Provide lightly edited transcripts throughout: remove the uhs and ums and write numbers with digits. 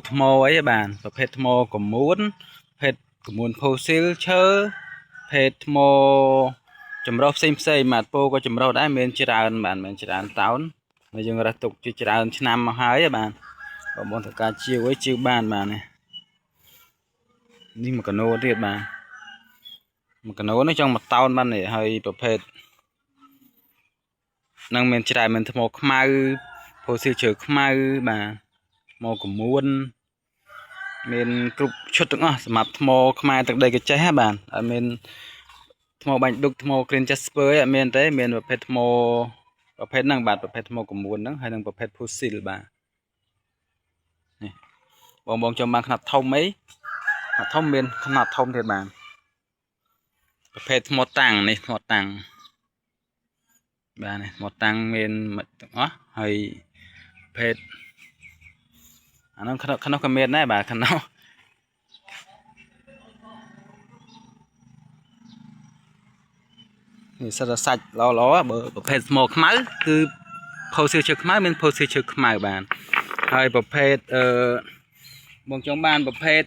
ថ្មអីបានប្រភេទថ្មកំមួនភេទកំមួនផូស៊ីលឈើភេទថ្មចម្រុះផ្សេងបាទពោក៏ចម្រុះដែរមានច្រើនបាទមានច្រើនតោនហើយយើងរះទុកជាច្រើនឆ្នាំមកហើយបាទបងត្រូវការជាវជឿបានបាទនេះមួយកណូទៀតបាទមួយកណូនេះចង់1តោនបាទនេះហើយប្រភេទនឹងមានច្រើនមានថ្មខ្មៅផូស៊ីលឈើខ្មៅបាទថ្មកំមួនមានគ្រប់ឈុតទាំងអស់សម្រាប់ថ្មខ្មែរទឹកដីកាចេះហ่าបាទអត់មានថ្មបាញ់ឌុកថ្ម Green Jasper អត់មានទេមានប្រភេទថ្មប្រភេទហ្នឹងបាទប្រភេទថ្មកំមួនហ្នឹងហើយនឹងប្រភេទ Fossil បាទនេះបងចង់បានຂະຫນាត់ធំអីຂະຫນាត់ធំមានຂະຫນាត់ធំទៀតបាទប្រភេទថ្មតាំងនេះថ្មតាំងបាទនេះថ្មតាំងមានទាំងអស់ហើយប្រភេទអានោះខ្នោះក៏មានដែរបាទខ្នោះនេះសិតសាច់ល្អបើប្រភេទថ្មខ្មៅគឺផូស៊ីលឈើខ្មៅមានផូស៊ីលឈើខ្មៅបានហើយប្រភេទបងចង់បានប្រភេទ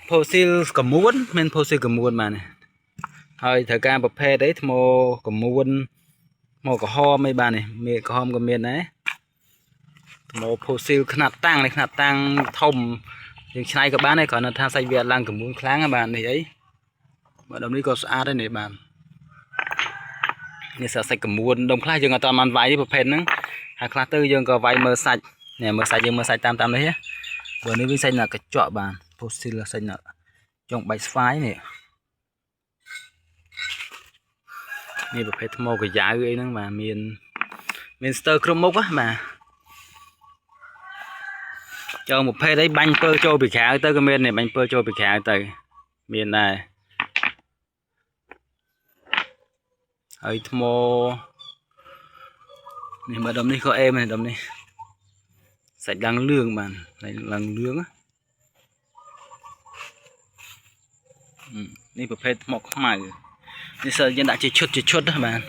ផូស៊ីលកមួនមានផូស៊ីលកមួនបាទនេះហើយត្រូវការប្រភេទអីថ្មកមួនថ្មក្រហមអីបាទនេះមានក្រហមក៏មានដែរថ្មផូស៊ីលຂະຫນាត់តាំងនេះຂະຫນាត់តាំងធំយើងឆ្នៃក៏បានដែរគ្រាន់តែថាសាច់វាឡើងកមួនខ្លាំងបាទនេះអីបាទដុំនេះក៏ស្អាតដែរនេះបាទនេះសាច់កមួនដុំខ្លះយើងអត់បានវាយទេប្រភេទហ្នឹងហើយខ្លះទៅយើងក៏វាយមើលសាច់នេះមើលសាច់យើងមើលសាច់តាមនេះបើនេះវិញសាច់ណាកញ្ចក់បាទផូស៊ីលសាច់ណាចុងបាច់ស្វាយនេះប្រភេទថ្មកយ៉ាវអីហ្នឹងបាទមានស្ទើរគ្រប់មុខហ៎បាទចូលប្រភេទអីបាញ់ពើចូលពីក្រៅទៅក៏មាននេះបាញ់ពើចូលពីក្រៅទៅមានដែរហើយថ្មនេះមើលដុំនេះក៏អេមនេះដុំនេះសាច់ឡើងលឿងបាទឡើងលឿងនេះប្រភេទថ្មខ្មៅនេះសិតយើងដាក់ជាឈុតណាបាទ